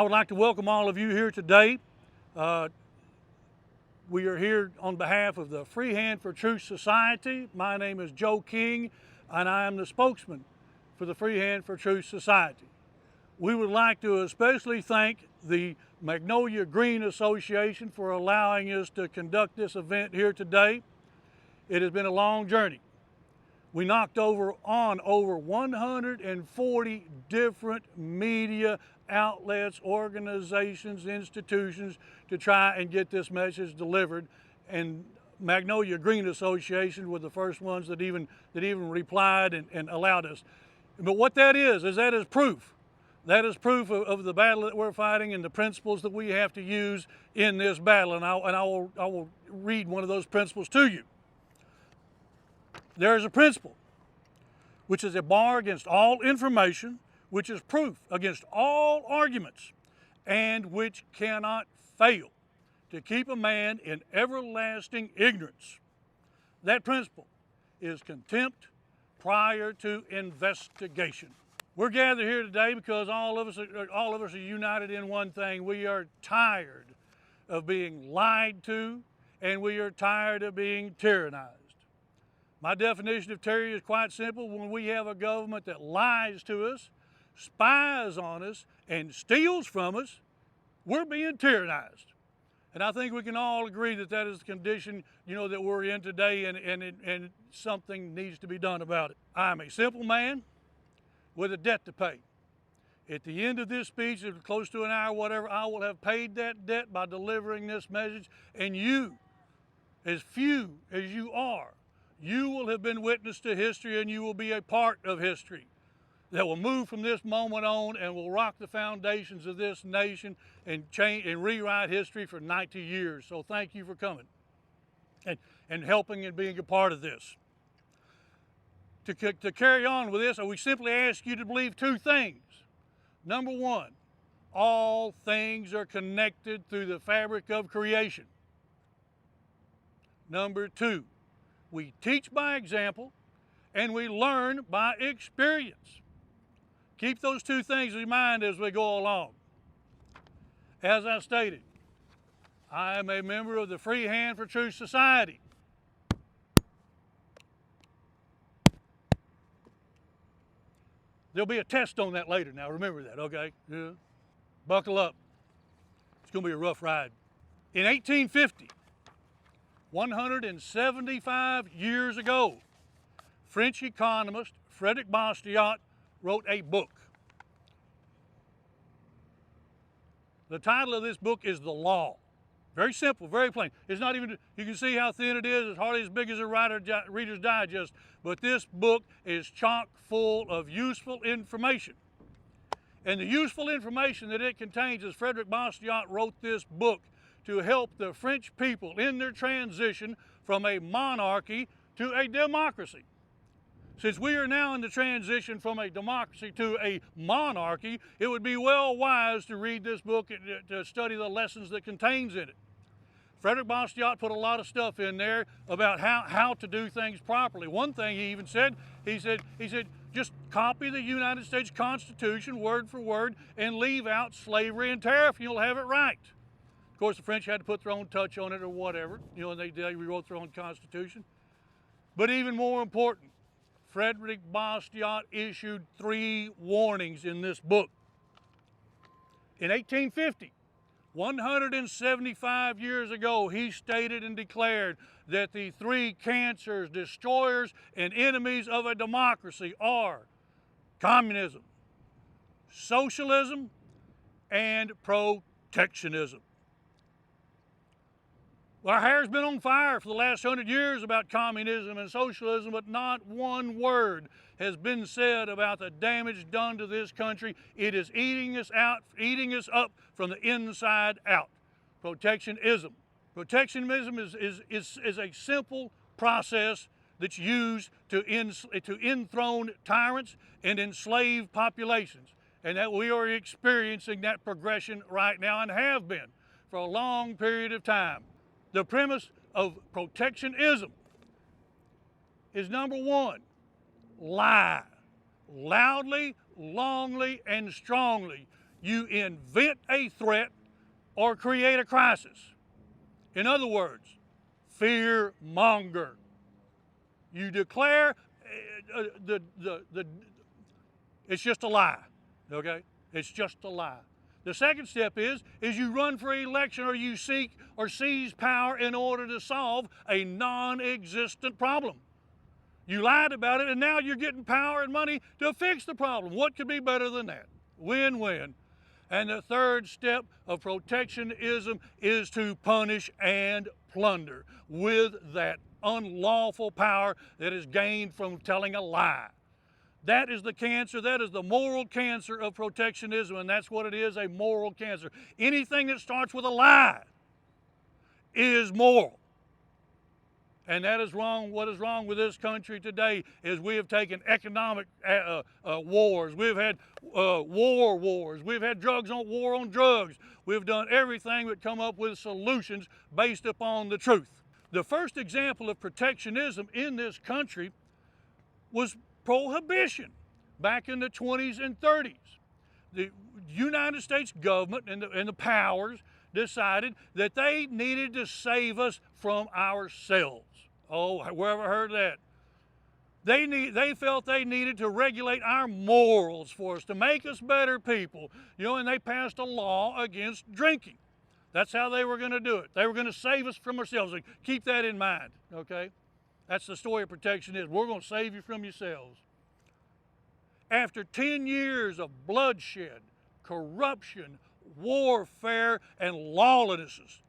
I would like to welcome all of you here today. We are here on behalf of the Free Hand for Truth Society. My name is Joe King, and I am the spokesman for the Free Hand for Truth Society. We would like to especially thank the Magnolia Green Association for allowing us to conduct this event here today. It has been a long journey. We knocked over 140 different media outlets, organizations, institutions to try and get this message delivered. And Magnolia Green Association were the first ones that even replied and allowed us. But what that is proof. That is proof of the battle that we're fighting and the principles that we have to use in this battle. And I will read one of those principles to you. There is a principle, which is a bar against all information, which is proof against all arguments, and which cannot fail to keep a man in everlasting ignorance. That principle is contempt prior to investigation. We're gathered here today because all of us are united in one thing. We are tired of being lied to, and we are tired of being tyrannized. My definition of tyranny is quite simple. When we have a government that lies to us, spies on us, and steals from us, we're being tyrannized. And I think we can all agree that that is the condition, that we're in today, and something needs to be done about it. I'm a simple man with a debt to pay. At the end of this speech, if it's close to an hour, whatever, I will have paid that debt by delivering this message. And you, as few as you are, you will have been witness to history, and you will be a part of history that will move from this moment on and will rock the foundations of this nation and change and rewrite history for 90 years. So thank you for coming and helping and being a part of this. To carry on with this, we simply ask you to believe two things. Number one, all things are connected through the fabric of creation. Number two, we teach by example and we learn by experience. Keep those two things in mind as we go along. As I stated, I am a member of the Free Hand for Truth Society. There'll be a test on that later. Now remember that, okay? Yeah. Buckle up. It's going to be a rough ride. In 1850, 175 years ago, French economist Frederick Bastiat wrote a book. The title of this book is The Law. Very simple, very plain. It's not even, you can see how thin it is. It's hardly as big as a Reader's Digest. But this book is chock full of useful information. And the useful information that it contains is Frederick Bastiat wrote this book to help the French people in their transition from a monarchy to a democracy. Since we are now in the transition from a democracy to a monarchy, it would be well wise to read this book and to study the lessons that contains in it. Frederick Bastiat put a lot of stuff in there about how to do things properly. One thing he even said, he said, just copy the United States Constitution word for word and leave out slavery and tariff, and you'll have it right. Of course, the French had to put their own touch on it or whatever, and they rewrote their own Constitution. But even more important, Frederick Bastiat issued 3 warnings in this book. In 1850, 175 years ago, he stated and declared that the 3 cancers, destroyers, and enemies of a democracy are communism, socialism, and protectionism. Our hair's been on fire for the last 100 years about communism and socialism, but not one word has been said about the damage done to this country. It is eating us up from the inside out. Protectionism. Protectionism is a simple process that's used to enthrone tyrants and enslave populations, and that we are experiencing that progression right now and have been for a long period of time. The premise of protectionism is number one, lie. Loudly, longly, and strongly. you invent a threat or create a crisis. In other words, fear monger. You declare it's just a lie, okay? It's just a lie. The second step is you run for election or you seek or seize power in order to solve a non-existent problem. You lied about it and now you're getting power and money to fix the problem. What could be better than that? Win-win. And the third step of protectionism is to punish and plunder with that unlawful power that is gained from telling a lie. That is the cancer, that is the moral cancer of protectionism, and that's what it is, a moral cancer. Anything that starts with a lie is moral. And that is wrong. What is wrong with this country today is we have taken economic wars. We've had wars. We've had war on drugs. We've done everything but come up with solutions based upon the truth. The first example of protectionism in this country was prohibition back in the 20s and 30s. The United States government and the powers decided that they needed to save us from ourselves. Oh, whoever heard that? They felt they needed to regulate our morals for us, to make us better people. You know, and they passed a law against drinking. That's how they were going to do it. They were going to save us from ourselves. Like, keep that in mind, okay? That's the story of protectionism. We're going to save you from yourselves. After 10 years of bloodshed, corruption, warfare, and lawlessness,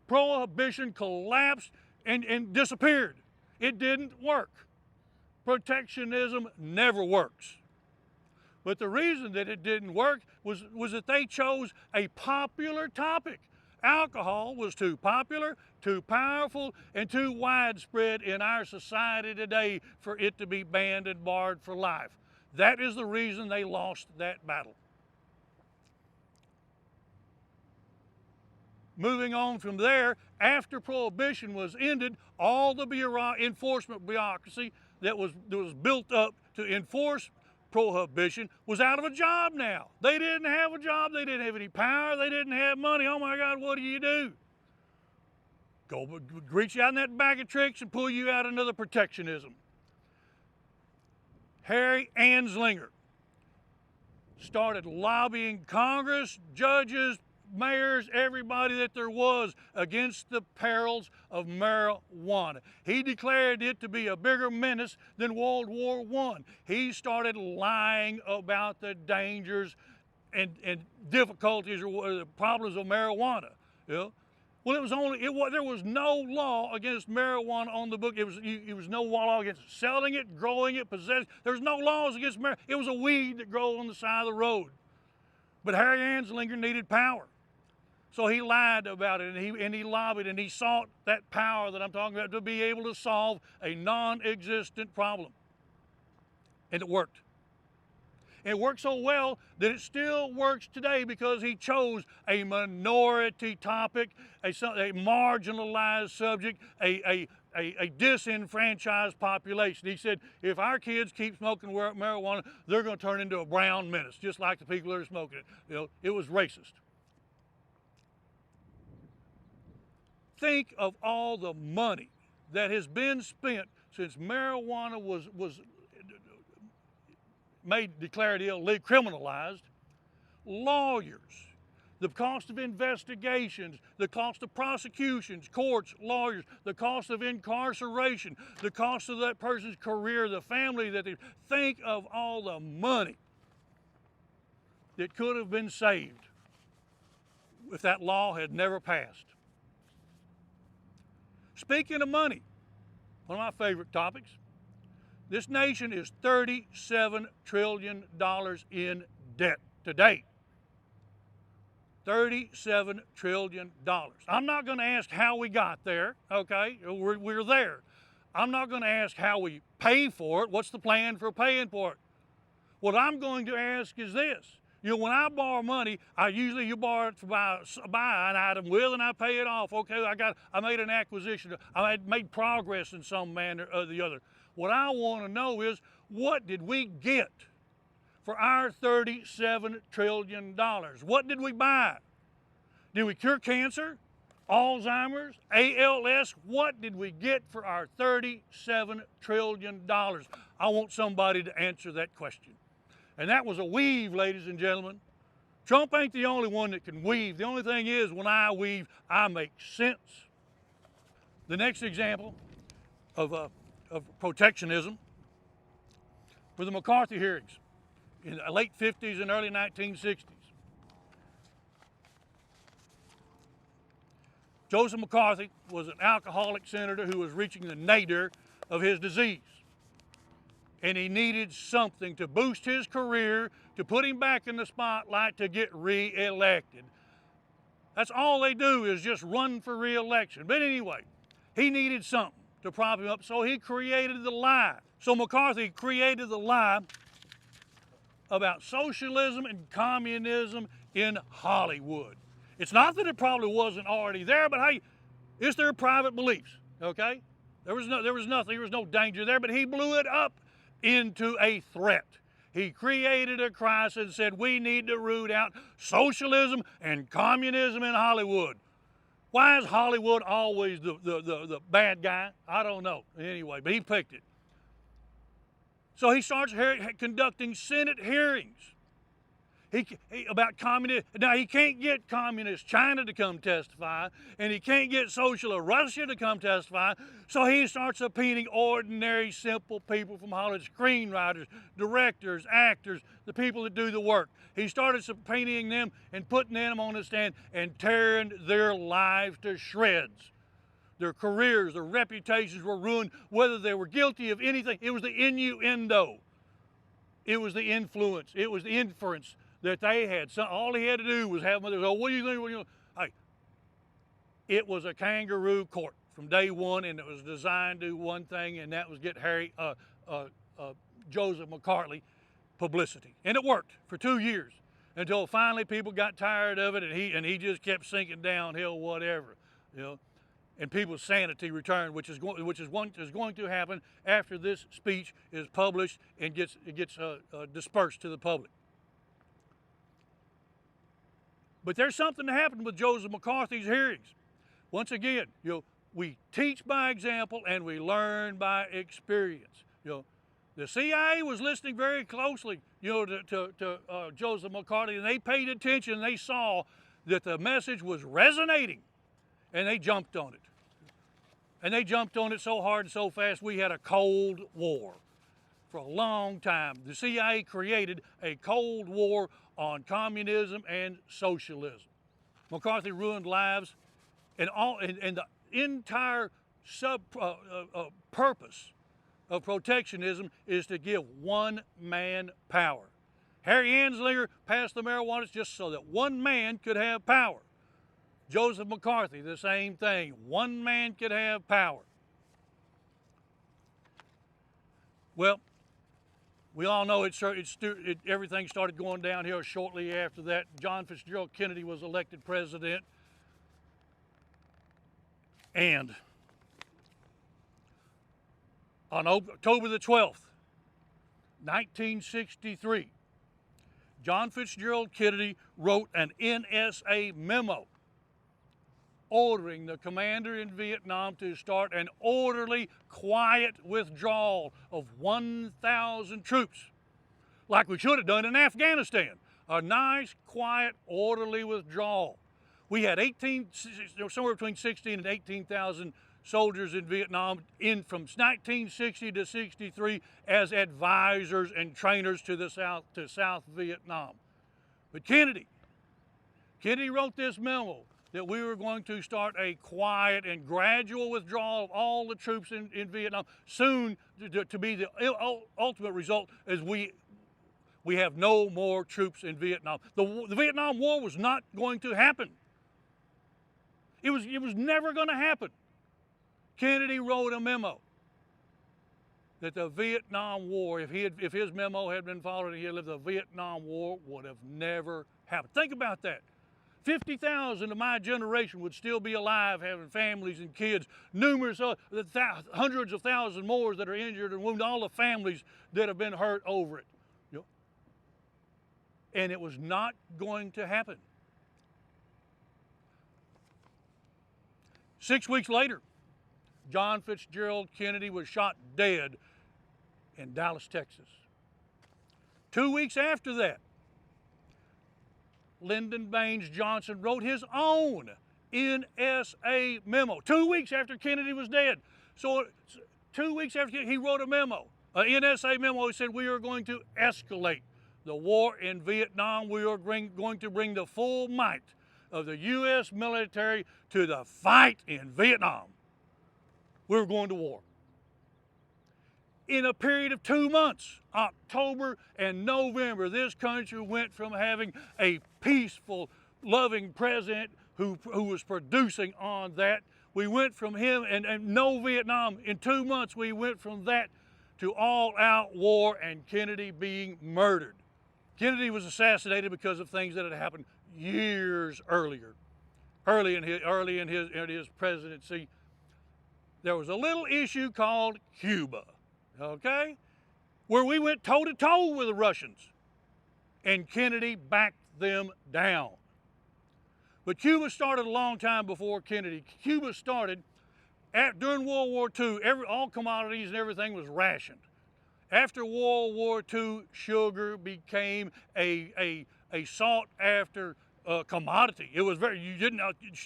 prohibition collapsed and disappeared. It didn't work. Protectionism never works. But the reason that it didn't work was that they chose a popular topic. Alcohol was too popular, too powerful, and too widespread in our society today for it to be banned and barred for life. That is the reason they lost that battle. Moving on from there, after Prohibition was ended, all the enforcement bureaucracy that was built up to enforce Prohibition was out of a job now. They didn't have a job, they didn't have any power, they didn't have money. Oh my God, what do? Go reach out in that bag of tricks and pull you out another protectionism. Harry Anslinger started lobbying Congress, judges, mayors, everybody that there was against the perils of marijuana. He declared it to be a bigger menace than World War I. He started lying about the dangers and difficulties or the problems of marijuana. You know? Well, there was no law against marijuana on the book. It was no law against selling it, growing it, possessing. There was no laws against marijuana. It was a weed that grows on the side of the road. But Harry Anslinger needed power. So he lied about it and he lobbied and he sought that power that I'm talking about to be able to solve a non-existent problem. And it worked. And it worked so well that it still works today because he chose a minority topic, a marginalized subject, a disenfranchised population. He said, if our kids keep smoking marijuana, they're going to turn into a brown menace, just like the people that are smoking it. You know, it was racist. Think of all the money that has been spent since marijuana was declared illegal, criminalized. Lawyers, the cost of investigations, the cost of prosecutions, courts, lawyers, the cost of incarceration, the cost of that person's career, the family that they think of all the money that could have been saved if that law had never passed. Speaking of money, one of my favorite topics, this nation is $37 trillion in debt today. $37 trillion. I'm not going to ask how we got there, okay? We're there. I'm not going to ask how we pay for it. What's the plan for paying for it? What I'm going to ask is this. You know, when I borrow money, you borrow it to buy an item with, and I pay it off. Okay, I made an acquisition. I made progress in some manner or the other. What I want to know is, what did we get for our $37 trillion? What did we buy? Did we cure cancer, Alzheimer's, ALS? What did we get for our $37 trillion? I want somebody to answer that question. And that was a weave, ladies and gentlemen. Trump ain't the only one that can weave. The only thing is, when I weave, I make sense. The next example of protectionism were the McCarthy hearings in the late 50s and early 1960s. Joseph McCarthy was an alcoholic senator who was reaching the nadir of his disease. And he needed something to boost his career, to put him back in the spotlight, to get re-elected. That's all they do, is just run for re-election. But anyway, he needed something to prop him up, so he created the lie. So McCarthy created the lie about socialism and communism in Hollywood. It's not that it probably wasn't already there, but hey, it's their private beliefs, okay? There was no danger there, but he blew it up into a threat. He created a crisis and said, we need to root out socialism and communism in Hollywood. Why is Hollywood always the bad guy? I don't know. Anyway, but he picked it. So he starts conducting Senate hearings about communism. Now, he can't get communist China to come testify, and he can't get socialist Russia to come testify, so he starts subpoenaing ordinary, simple people from Hollywood, screenwriters, directors, actors, the people that do the work. He started subpoenaing them and putting them on the stand and tearing their lives to shreds. Their careers, their reputations were ruined, whether they were guilty of anything. It was the innuendo. It was the influence. It was the inference that they had. So all he had to do was have them. Oh, what do you think? Hey, it was a kangaroo court from day one, and it was designed to do one thing, and that was get Joseph McCarthy publicity. And it worked for 2 years until finally people got tired of it, and he just kept sinking downhill, whatever, you know. And people's sanity returned, which is going to happen after this speech is published and gets dispersed to the public. But there's something that happened with Joseph McCarthy's hearings. Once again, we teach by example and we learn by experience. The CIA was listening very closely, to Joseph McCarthy, and they paid attention. And they saw that the message was resonating, and they jumped on it. And they jumped on it so hard and so fast, we had a Cold War for a long time. The CIA created a Cold War on communism and socialism. McCarthy ruined lives, and the entire purpose of protectionism is to give one man power. Harry Anslinger passed the marijuana just so that one man could have power. Joseph McCarthy, the same thing. One man could have power. Well, we all know everything started going downhill shortly after that. John Fitzgerald Kennedy was elected president. And on October the 12th, 1963, John Fitzgerald Kennedy wrote an NSA memo ordering the commander in Vietnam to start an orderly, quiet withdrawal of 1,000 troops, like we should have done in Afghanistan. A nice, quiet, orderly withdrawal. We had somewhere between 16 and 18,000 soldiers in Vietnam from 1960 to 63 as advisors and trainers to South Vietnam. But Kennedy wrote this memo that we were going to start a quiet and gradual withdrawal of all the troops in Vietnam. Soon, to be the ultimate result, is we have no more troops in Vietnam. The Vietnam War was not going to happen. It was never going to happen. Kennedy wrote a memo that the Vietnam War, if his memo had been followed and he had lived, the Vietnam War would have never happened. Think about that. 50,000 of my generation would still be alive, having families and kids. Numerous, hundreds of thousands more that are injured and wounded. All the families that have been hurt over it. and it was not going to happen. 6 weeks later, John Fitzgerald Kennedy was shot dead in Dallas, Texas. 2 weeks after that, Lyndon Baines Johnson wrote his own NSA memo 2 weeks after Kennedy was dead. So 2 weeks after he wrote a memo, an NSA memo. He said, we are going to escalate the war in Vietnam. We are going to bring the full might of the U.S. military to the fight in Vietnam. We're going to war. In a period of 2 months, October and November, this country went from having a peaceful, loving president who was producing on that. We went from him and no Vietnam. In 2 months, we went from that to all-out war and Kennedy being murdered. Kennedy was assassinated because of things that had happened years earlier. Early in his presidency, there was a little issue called Cuba, okay, where we went toe-to-toe with the Russians, and Kennedy backed them down. But Cuba started a long time before Kennedy. Cuba started during World War II. All commodities and everything was rationed. After World War II, sugar became a sought-after commodity. It was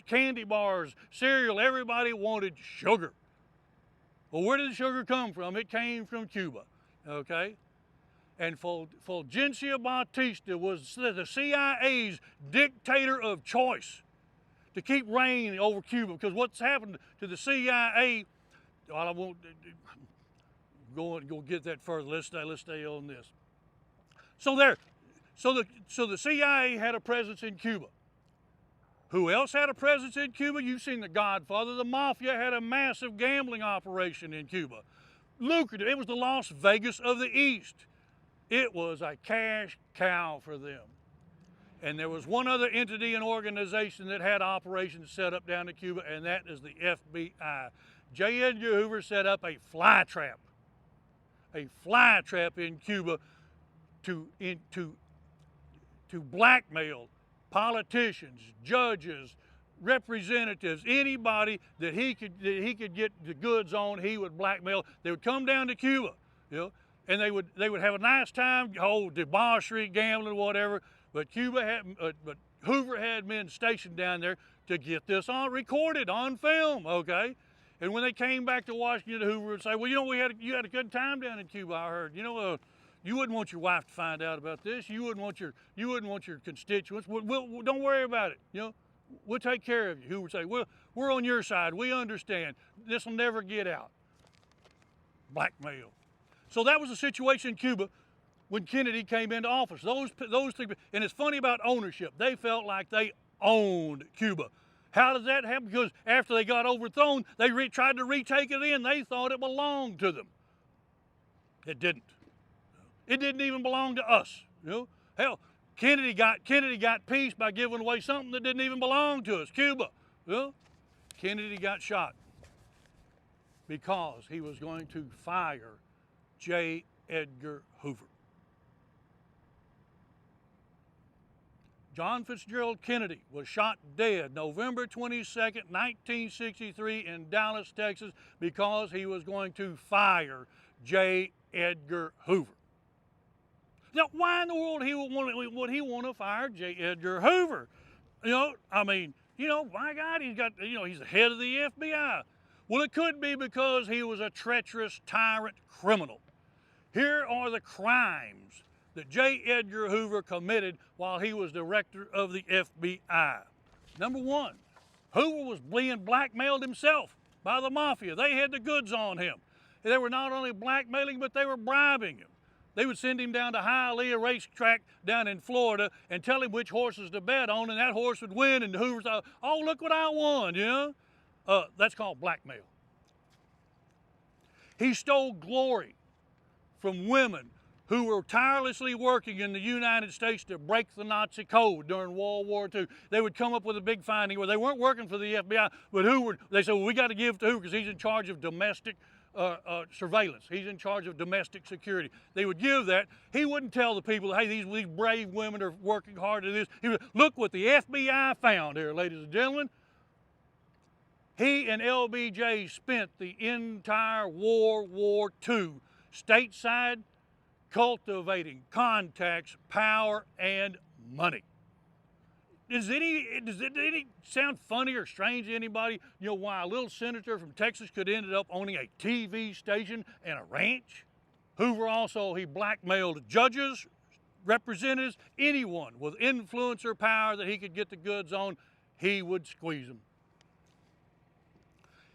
candy bars, cereal, everybody wanted sugar. Well, where did the sugar come from? It came from Cuba, okay? And Fulgencio Batista was the CIA's dictator of choice to keep reign over Cuba, because what's happened to the CIA, well, I won't go get that further. Let's stay on this. So the CIA had a presence in Cuba. Who else had a presence in Cuba? You've seen The Godfather. The Mafia had a massive gambling operation in Cuba. Lucrative. It was the Las Vegas of the East. It was a cash cow for them. And there was one other entity and organization that had operations set up down in Cuba, and that is the FBI. J. Edgar Hoover set up a fly trap in Cuba to blackmail politicians, judges, representatives, anybody that he could get the goods on, he would blackmail. They would come down to Cuba, and they would have a nice time, debauchery, gambling, whatever. But but Hoover had men stationed down there to get this recorded on film, okay? And when they came back to Washington, Hoover would say, well, you had a good time down in Cuba, I heard. You wouldn't want your wife to find out about this. You wouldn't want your constituents. Don't worry about it. We'll take care of you. Who would say, well, we're on your side. We understand. This will never get out. Blackmail. So that was the situation in Cuba when Kennedy came into office. Those people, and it's funny about ownership. They felt like they owned Cuba. How does that happen? Because after they got overthrown, they tried to retake it in. They thought it belonged to them. It didn't. It didn't even belong to us. Hell, Kennedy got peace by giving away something that didn't even belong to us, Cuba. Kennedy got shot because he was going to fire J. Edgar Hoover. John Fitzgerald Kennedy was shot dead November 22nd, 1963 in Dallas, Texas, because he was going to fire J. Edgar Hoover. Now, why in the world would he want to fire J. Edgar Hoover? My God, he's the head of the FBI. Well, it could be because he was a treacherous tyrant criminal. Here are the crimes that J. Edgar Hoover committed while he was director of the FBI. Number one, Hoover was being blackmailed himself by the Mafia. They had the goods on him. They were not only blackmailing, but they were bribing him. They would send him down to Hialeah racetrack down in Florida and tell him which horses to bet on, and that horse would win, and Hoover thought, oh, look what I won, That's called blackmail. He stole glory from women who were tirelessly working in the United States to break the Nazi code during World War II. They would come up with a big finding where they weren't working for the FBI, but they said, well, we got to give to Hoover because he's in charge of domestic surveillance. He's in charge of domestic security. They would give that. He wouldn't tell the people, hey, these brave women are working hard to this. He would, look what the FBI found here, ladies and gentlemen. He and LBJ spent the entire World War II stateside cultivating contacts, power, and money. Does it sound funny or strange to anybody, you know, why a little senator from Texas could end up owning a TV station and a ranch? Hoover also, he blackmailed judges, representatives, anyone with influence or power that he could get the goods on, he would squeeze them.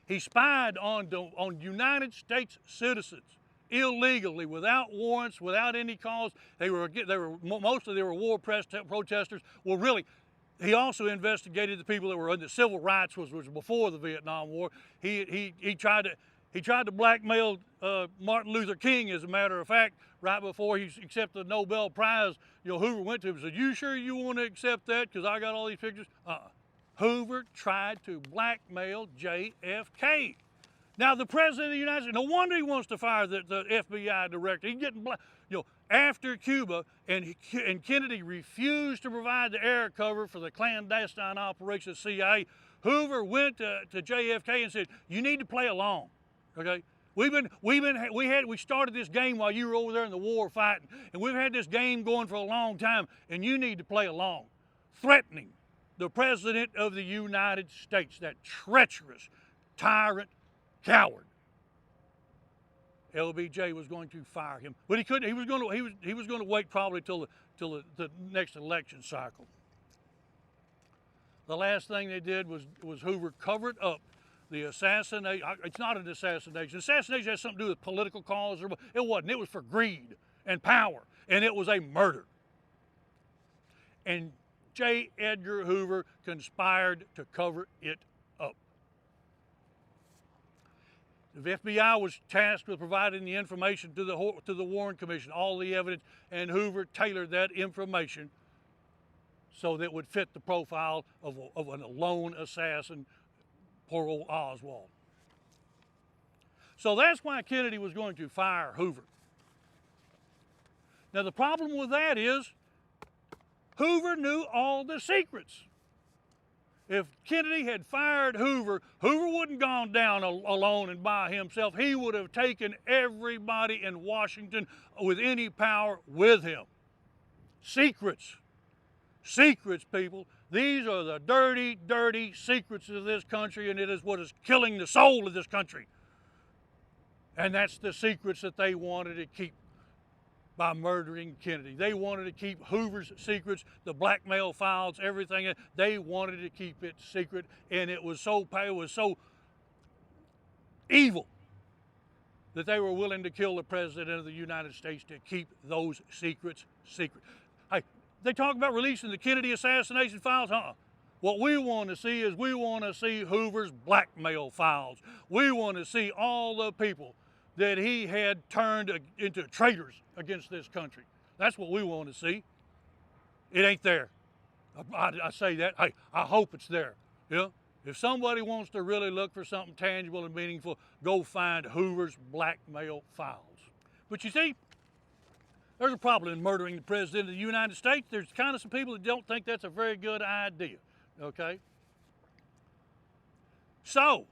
He spied on United States citizens illegally, without warrants, without any cause. Mostly they were war protesters. Well, really, he also investigated the people that were in the civil rights, which was before the Vietnam War. He tried to blackmail Martin Luther King, as a matter of fact, right before he accepted the Nobel Prize. You know, Hoover went to him and said, "You sure you want to accept that? Because I got all these pictures." Hoover tried to blackmail JFK. Now, the President of the United States, no wonder he wants to fire the FBI director. He's getting, after Cuba, and Kennedy refused to provide the air cover for the clandestine operation of the CIA, Hoover went to JFK and said, "You need to play along, okay? We started this game while you were over there in the war fighting, and we've had this game going for a long time, and you need to play along," threatening the President of the United States, that treacherous tyrant, coward. LBJ was going to fire him, but he couldn't. He was going to wait probably till the next election cycle. The last thing they did was Hoover covered up the assassination. It's not an assassination. Assassination has something to do with political cause. It wasn't. It was for greed and power, and it was a murder. And J. Edgar Hoover conspired to cover it up. The FBI was tasked with providing the information to the Warren Commission, all the evidence, and Hoover tailored that information so that it would fit the profile of a lone assassin, poor old Oswald. So that's why Kennedy was going to fire Hoover. Now the problem with that is Hoover knew all the secrets. If Kennedy had fired Hoover, Hoover wouldn't have gone down alone and by himself. He would have taken everybody in Washington with any power with him. Secrets. Secrets, people. These are the dirty, dirty secrets of this country, and it is what is killing the soul of this country. And that's the secrets that they wanted to keep by murdering Kennedy. They wanted to keep Hoover's secrets, the blackmail files, everything. They wanted to keep it secret, and it was so evil that they were willing to kill the President of the United States to keep those secrets secret. Hey, they talk about releasing the Kennedy assassination files. What we want to see is Hoover's blackmail files. We want to see all the people that he had turned into traitors against this country. That's what we want to see. It ain't there. I say that. Hey, I hope it's there. You know? If somebody wants to really look for something tangible and meaningful, go find Hoover's blackmail files. But you see, there's a problem in murdering the President of the United States. There's kind of some people that don't think that's a very good idea, okay? So,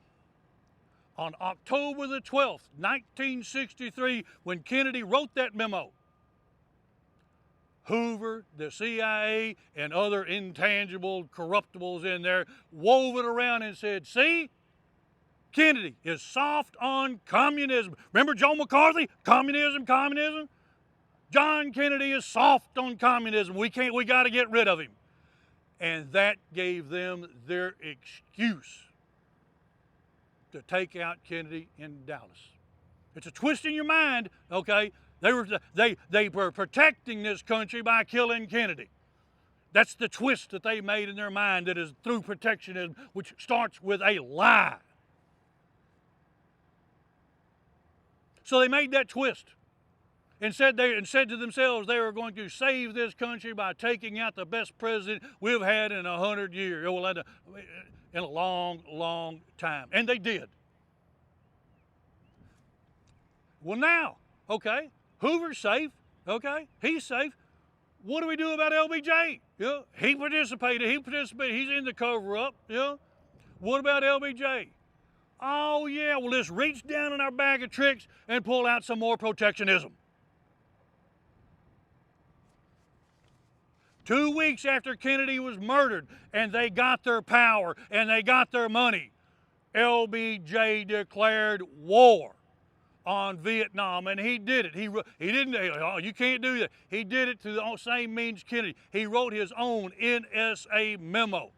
on October the 12th, 1963, when Kennedy wrote that memo, Hoover, the CIA, and other intangible corruptibles in there wove it around and said, "See, Kennedy is soft on communism." Remember Joe McCarthy? Communism, communism? John Kennedy is soft on communism. We got to get rid of him. And that gave them their excuse to take out Kennedy in Dallas. It's a twist in your mind, okay? They were protecting this country by killing Kennedy. That's the twist that they made in their mind, that is through protectionism, which starts with a lie. So they made that twist and said to themselves they were going to save this country by taking out the best president we've had in 100 years. Well, in a long, long time. And they did. Well, now, okay, Hoover's safe, okay, he's safe. What do we do about LBJ? He participated, he's in the cover-up, What about LBJ? Oh, yeah, well, let's reach down in our bag of tricks and pull out some more protectionism. 2 weeks after Kennedy was murdered and they got their power and they got their money, LBJ declared war on Vietnam, and he did it. He didn't, oh, you can't do that. He did it through the same means Kennedy. He wrote his own NSA memo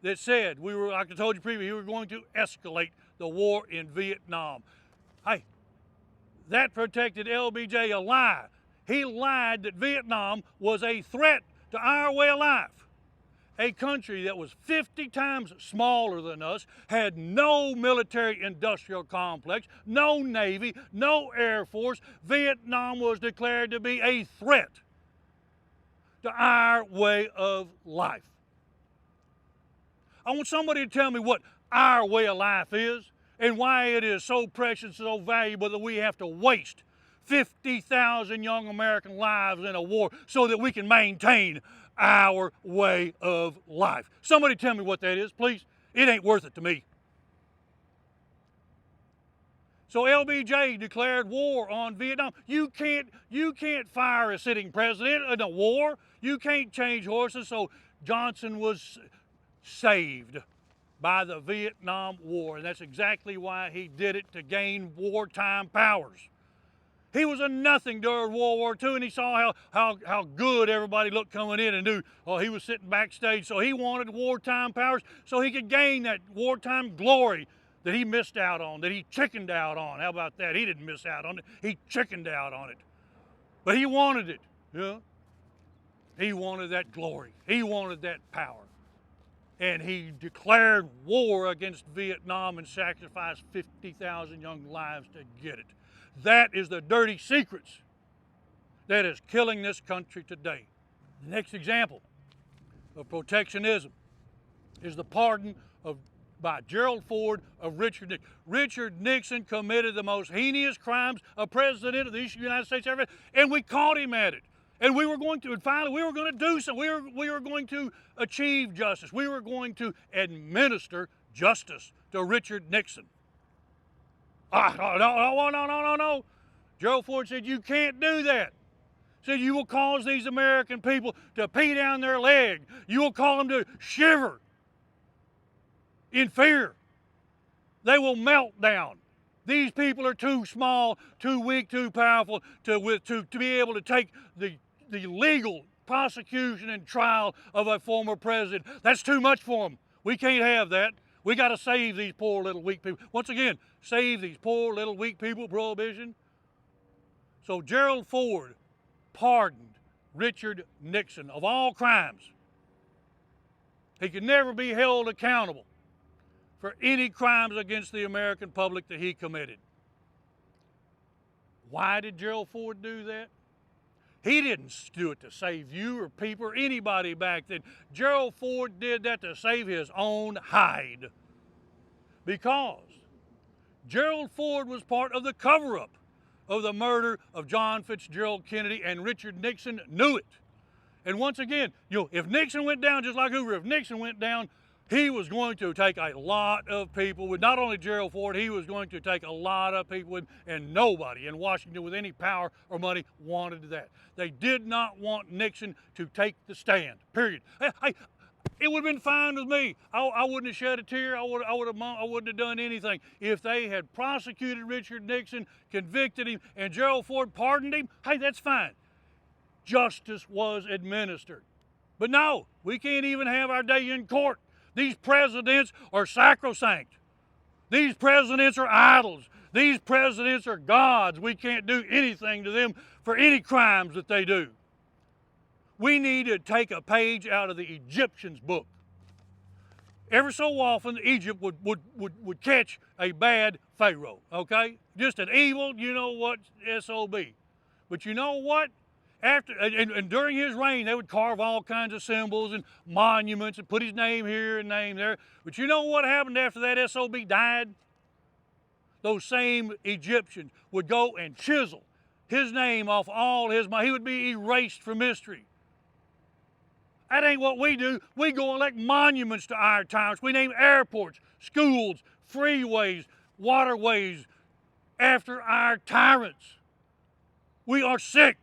that said, like I told you previously, we were going to escalate the war in Vietnam. Hey, that protected LBJ a lie. He lied that Vietnam was a threat to our way of life. A country that was 50 times smaller than us, had no military industrial complex, no Navy, no Air Force. Vietnam was declared to be a threat to our way of life. I want somebody to tell me what our way of life is and why it is so precious, so valuable that we have to waste 50,000 young American lives in a war so that we can maintain our way of life. Somebody tell me what that is, please. It ain't worth it to me. So LBJ declared war on Vietnam. You can't fire a sitting president in a war. You can't change horses. So Johnson was saved by the Vietnam War, and that's exactly why he did it, to gain wartime powers. He was a nothing during World War II, and he saw how good everybody looked coming in and knew, oh, he was sitting backstage, so he wanted wartime powers so he could gain that wartime glory that he missed out on, that he chickened out on. How about that? He didn't miss out on it. He chickened out on it. But he wanted it. He wanted that glory. He wanted that power. And he declared war against Vietnam and sacrificed 50,000 young lives to get it. That is the dirty secrets that is killing this country today. The next example of protectionism is the pardon by Gerald Ford of Richard Nixon. Richard Nixon committed the most heinous crimes a president of the United States ever, and we caught him at it. And we were going to, and finally we were going to do something. We were going to achieve justice. We were going to administer justice to Richard Nixon. No. Gerald Ford said, you can't do that. He said, you will cause these American people to pee down their leg. You will cause them to shiver in fear. They will melt down. These people are too small, too weak, too powerful to be able to take the legal prosecution and trial of a former president. That's too much for them. We can't have that. We got to save these poor little weak people. Once again, save these poor little weak people, prohibition. So Gerald Ford pardoned Richard Nixon of all crimes. He could never be held accountable for any crimes against the American public that he committed. Why did Gerald Ford do that? He didn't do it to save you or people or anybody back then. Gerald Ford did that to save his own hide. Because Gerald Ford was part of the cover-up of the murder of John Fitzgerald Kennedy, and Richard Nixon knew it. And once again, if Nixon went down, just like Hoover, if Nixon went down, he was going to take a lot of people with, not only Gerald Ford, he was going to take a lot of people with, and nobody in Washington with any power or money wanted that. They did not want Nixon to take the stand, period. Hey, it would have been fine with me. I wouldn't have shed a tear. I wouldn't have done anything. If they had prosecuted Richard Nixon, convicted him, and Gerald Ford pardoned him, hey, that's fine. Justice was administered. But no, we can't even have our day in court. These presidents are sacrosanct. These presidents are idols. These presidents are gods. We can't do anything to them for any crimes that they do. We need to take a page out of the Egyptians' book. Every so often, Egypt would catch a bad pharaoh, okay? Just an evil, SOB. But you know what? And during his reign, they would carve all kinds of symbols and monuments and put his name here and name there. But you know what happened after that SOB died? those same Egyptians would go and chisel his name off all his money. He would be erased from history. That ain't what we do. We go and elect monuments to our tyrants. We name airports, schools, freeways, waterways after our tyrants. We are sick.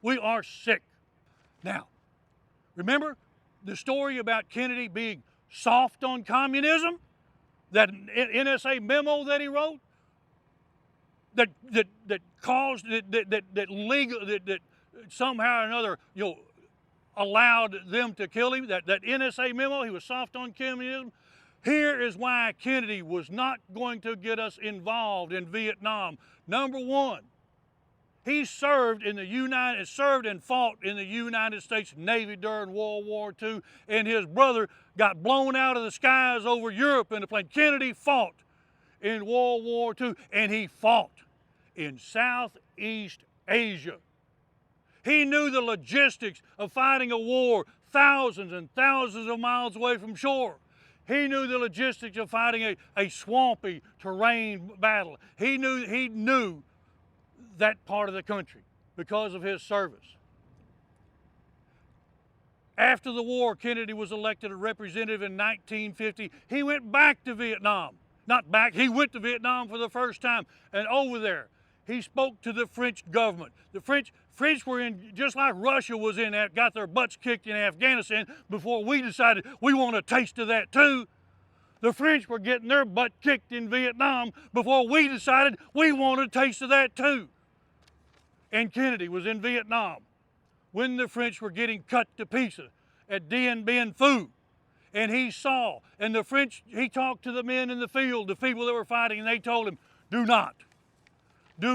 We are sick. Now, remember the story about Kennedy being soft on communism? That NSA memo that he wrote? That caused, that somehow or another, allowed them to kill him? That NSA memo, he was soft on communism? Here is why Kennedy was not going to get us involved in Vietnam. Number one, he served and fought in the United States Navy during World War II, and his brother got blown out of the skies over Europe in a plane. Kennedy fought in World War II, and he fought in Southeast Asia. He knew the logistics of fighting a war thousands and thousands of miles away from shore. He knew the logistics of fighting a swampy terrain battle. He knew that part of the country because of his service. After the war, Kennedy was elected a representative in 1950. He went back to Vietnam. Not back, he went to Vietnam for the first time. And over there, he spoke to the French government. The French were in, just like Russia was in, got their butts kicked in Afghanistan before we decided we want a taste of that too. The French were getting their butt kicked in Vietnam before we decided we wanted a taste of that too. And Kennedy was in Vietnam when the French were getting cut to pieces at Dien Bien Phu. And he saw, and he talked to the men in the field, the people that were fighting, and they told him, do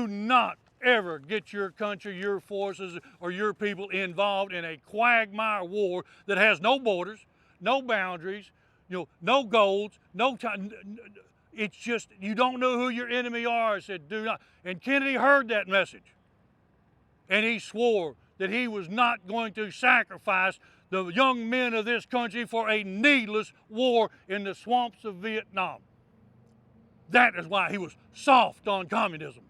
not ever get your country, your forces, or your people involved in a quagmire war that has no borders, no boundaries, no goals, no time. It's just, you don't know who your enemy are. I said, do not. And Kennedy heard that message. And he swore that he was not going to sacrifice the young men of this country for a needless war in the swamps of Vietnam. That is why he was soft on communism.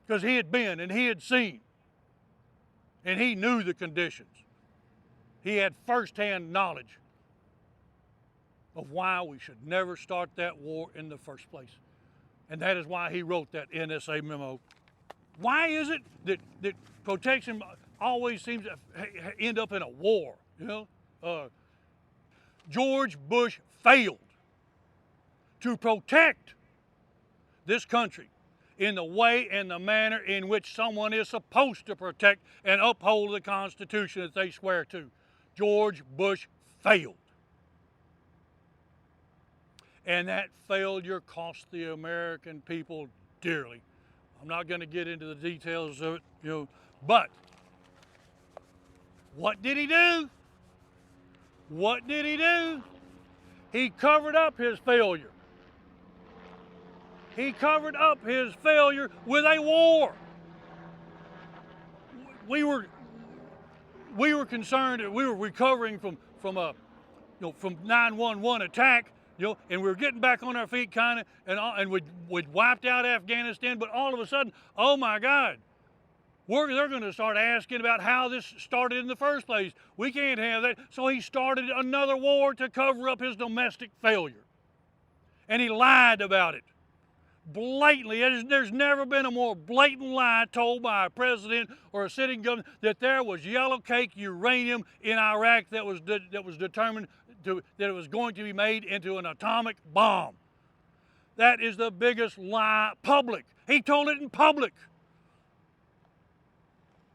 Because he had been and he had seen. And he knew the conditions. He had firsthand knowledge of why we should never start that war in the first place. And that is why he wrote that NSA memo. Why is it that protection always seems to end up in a war? George Bush failed to protect this country in the way and the manner in which someone is supposed to protect and uphold the Constitution that they swear to. George Bush failed. And that failure cost the American people dearly. I'm not going to get into the details of it, but what did he do? What did he do? He covered up his failure. He covered up his failure with a war. We were concerned that we were recovering from a 9/11 attack. And we were getting back on our feet kind of, and we'd wiped out Afghanistan, but all of a sudden, oh my God, they're going to start asking about how this started in the first place. We can't have that. So he started another war to cover up his domestic failure. And he lied about it. Blatantly. There's never been a more blatant lie told by a president or a sitting government that there was yellow cake uranium in Iraq that was determined that it was going to be made into an atomic bomb. That is the biggest lie public. He told it in public.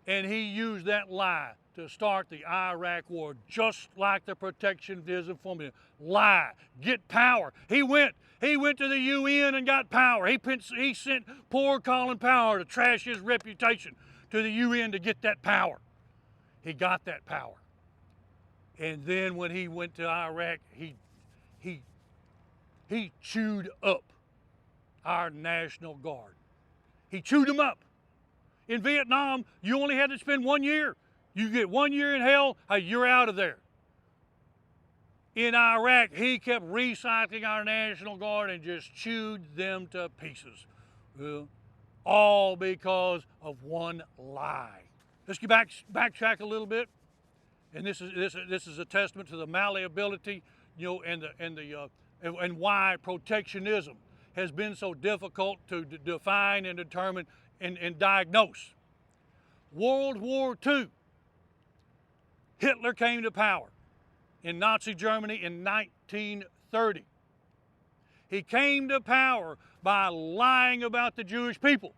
And he used that lie to start the Iraq war, just like the protectionism formula. Lie, get power. He went to the UN and got power. He sent poor Colin Powell to trash his reputation to the UN to get that power. He got that power. And then when he went to Iraq, he chewed up our National Guard. He chewed them up. In Vietnam, you only had to spend 1 year. You get 1 year in hell, hey, you're out of there. In Iraq, he kept recycling our National Guard and just chewed them to pieces. Well, all because of one lie. Let's get backtrack a little bit, and this is a testament to the malleability, and why protectionism has been so difficult to define and determine and diagnose. World War II, Hitler came to power in Nazi Germany in 1930. He came to power by lying about the Jewish people,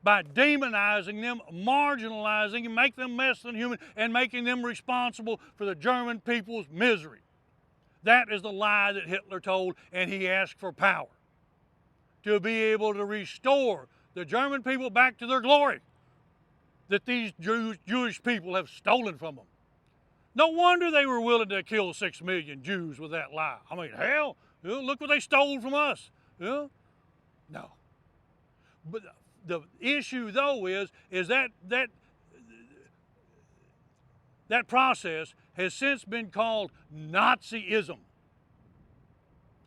by demonizing them, marginalizing them, making them less than human, and making them responsible for the German people's misery. That is the lie that Hitler told, and he asked for power to be able to restore the German people back to their glory that these Jewish people have stolen from them. No wonder they were willing to kill 6 million Jews with that lie. I mean, hell, look what they stole from us. No. But the issue, though, is that process has since been called Nazism.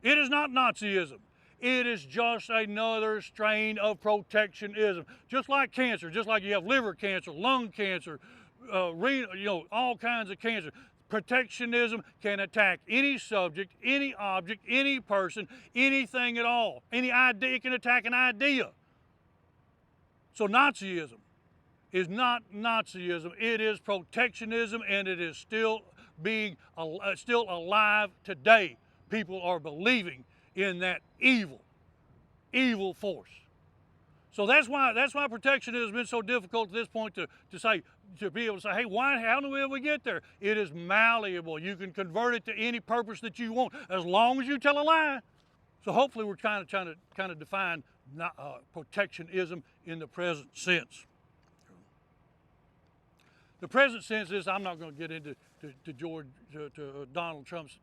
It is not Nazism. It is just another strain of protectionism. Just like cancer, just like you have liver cancer, lung cancer, renal, all kinds of cancer. Protectionism can attack any subject, any object, any person, anything at all. Any idea, it can attack an idea. So Nazism is not Nazism. It is protectionism, and it is still alive today. People are believing in that evil force. So that's why protectionism has been so difficult at this point to be able to say, hey, how do we get there? It is malleable. You can convert it to any purpose that you want, as long as you tell a lie. So hopefully we're trying to define protectionism in the present sense. The present sense is, I'm not going to get into Donald Trump's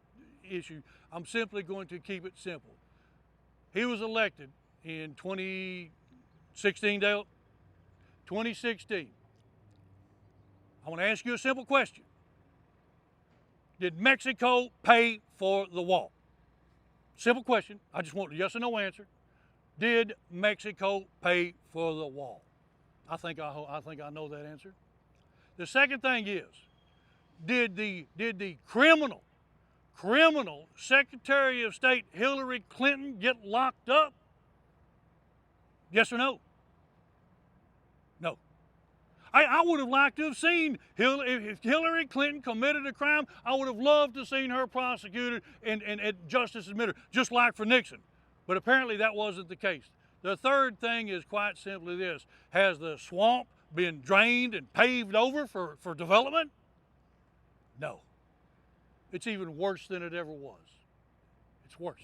issue. I'm simply going to keep it simple. He was elected in 2016, Dale. 2016. I want to ask you a simple question. Did Mexico pay for the wall? Simple question. I just want a yes or no answer. Did Mexico pay for the wall? I think I know that answer. The second thing is, did the criminal Secretary of State Hillary Clinton get locked up? Yes or no? No. I would have liked to have seen if Hillary Clinton committed a crime, I would have loved to have seen her prosecuted and justice administered, just like for Nixon. But apparently that wasn't the case. The third thing is quite simply this. Has the swamp been drained and paved over for development? No. It's even worse than it ever was. It's worse.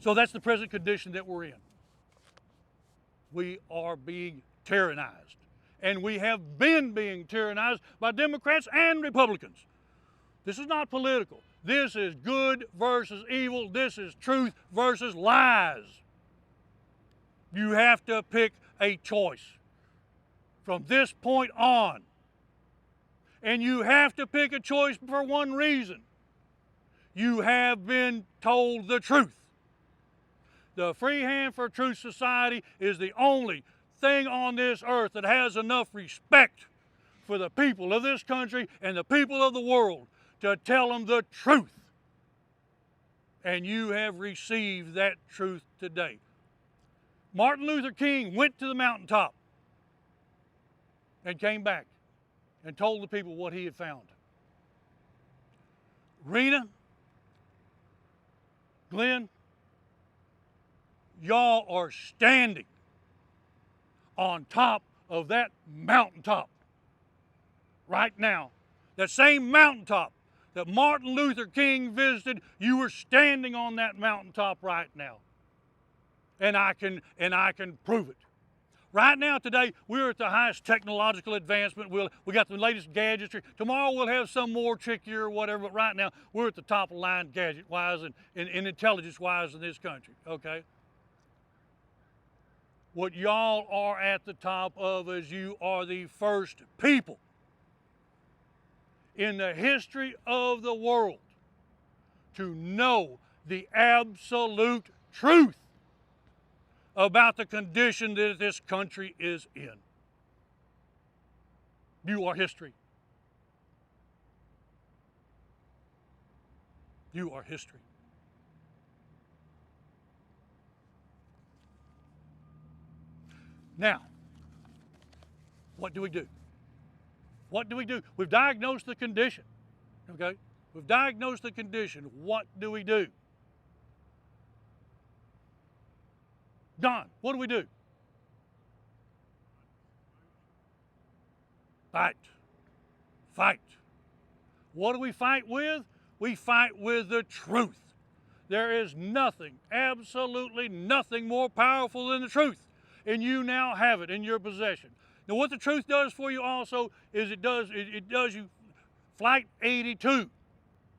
So that's the present condition that we're in. We are being tyrannized. And we have been being tyrannized by Democrats and Republicans. This is not political. This is good versus evil. This is truth versus lies. You have to pick a choice from this point on. And you have to pick a choice for one reason. You have been told the truth. The Free Hand for Truth Society is the only thing on this earth that has enough respect for the people of this country and the people of the world to tell them the truth. And you have received that truth today. Martin Luther King went to the mountaintop and came back and told the people what he had found. Rena, Glenn, y'all are standing on top of that mountaintop right now. That same mountaintop that Martin Luther King visited, you are standing on that mountaintop right now. And I can prove it. Right now, today, we're at the highest technological advancement. We got the latest gadgetry. Tomorrow we'll have some more trickier or whatever, but right now we're at the top of the line gadget-wise and intelligence-wise in this country, okay? What y'all are at the top of is you are the first people in the history of the world to know the absolute truth about the condition that this country is in. You are history. You are history. Now, what do we do? What do we do? We've diagnosed the condition, okay? We've diagnosed the condition. What do we do? Don, what do we do? Fight. Fight. What do we fight with? We fight with the truth. There is nothing, absolutely nothing more powerful than the truth. And you now have it in your possession. Now what the truth does for you also is it does you Flight 82.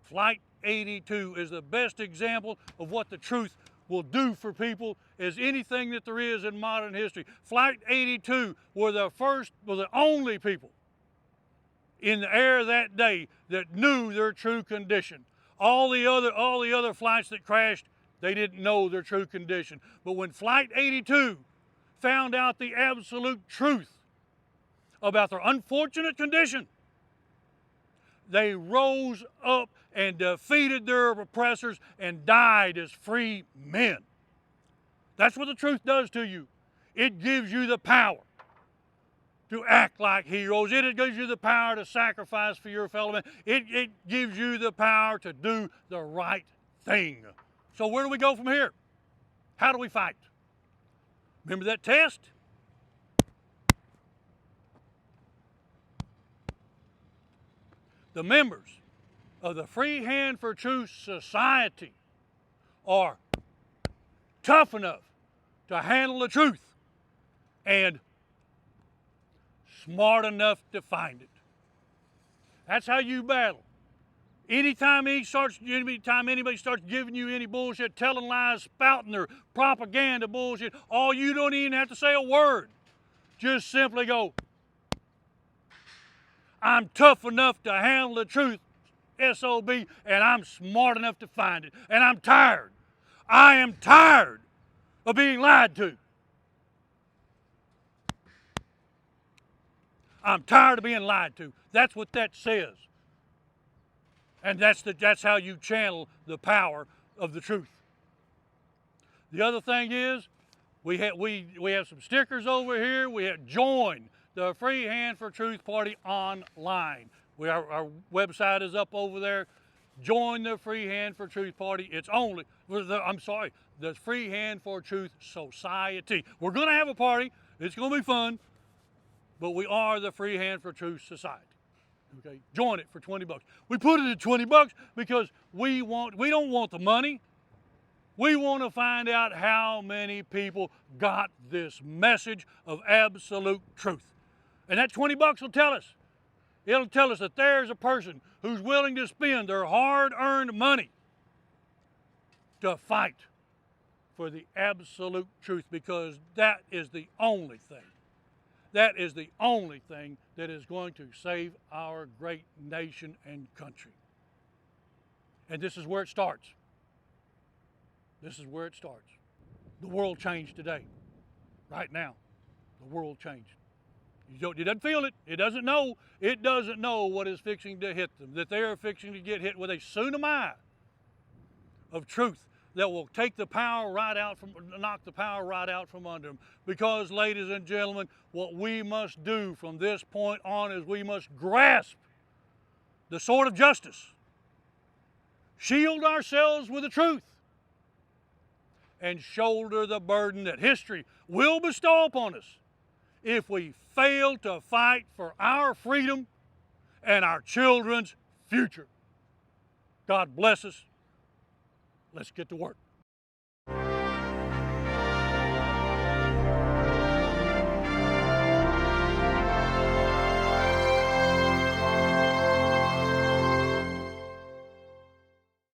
Flight 82 is the best example of what the truth will do for people as anything that there is in modern history. Flight 82 were the only people in the air that day that knew their true condition. All the other flights that crashed, they didn't know their true condition. But when Flight 82 found out the absolute truth about their unfortunate condition, they rose up and defeated their oppressors and died as free men. That's what the truth does to you. It gives you the power to act like heroes. It gives you the power to sacrifice for your fellow man. It gives you the power to do the right thing. So where do we go from here? How do we fight? Remember that test? The members of the Free Hand for Truth Society are tough enough to handle the truth and smart enough to find it. That's how you battle. Anytime anybody starts giving you any bullshit, telling lies, spouting their propaganda bullshit, you don't even have to say a word. Just simply go, I'm tough enough to handle the truth, SOB, and I'm smart enough to find it. And I'm tired. I am tired of being lied to. I'm tired of being lied to. That's what that says. And that's how you channel the power of the truth. The other thing is, we have some stickers over here. We have joined the Free Hand for Truth Party online. Our website is up over there. Join the Free Hand for Truth Party. The Free Hand for Truth Society. We're going to have a party. It's going to be fun. But we are the Free Hand for Truth Society. Okay, join it for 20 bucks. We put it at 20 bucks because we don't want the money. We want to find out how many people got this message of absolute truth. And that 20 bucks will tell us. It'll tell us that there's a person who's willing to spend their hard-earned money to fight for the absolute truth, because that is the only thing. That is the only thing that is going to save our great nation and country. And this is where it starts. This is where it starts. The world changed today. Right now, the world changed. It doesn't feel it. It doesn't know. It doesn't know what is fixing to hit them, that they are fixing to get hit with a tsunami of truth that will take the power knock the power right out from under them. Because, ladies and gentlemen, what we must do from this point on is we must grasp the sword of justice, shield ourselves with the truth, and shoulder the burden that history will bestow upon us if we fail to fight for our freedom and our children's future. God bless us. Let's get to work.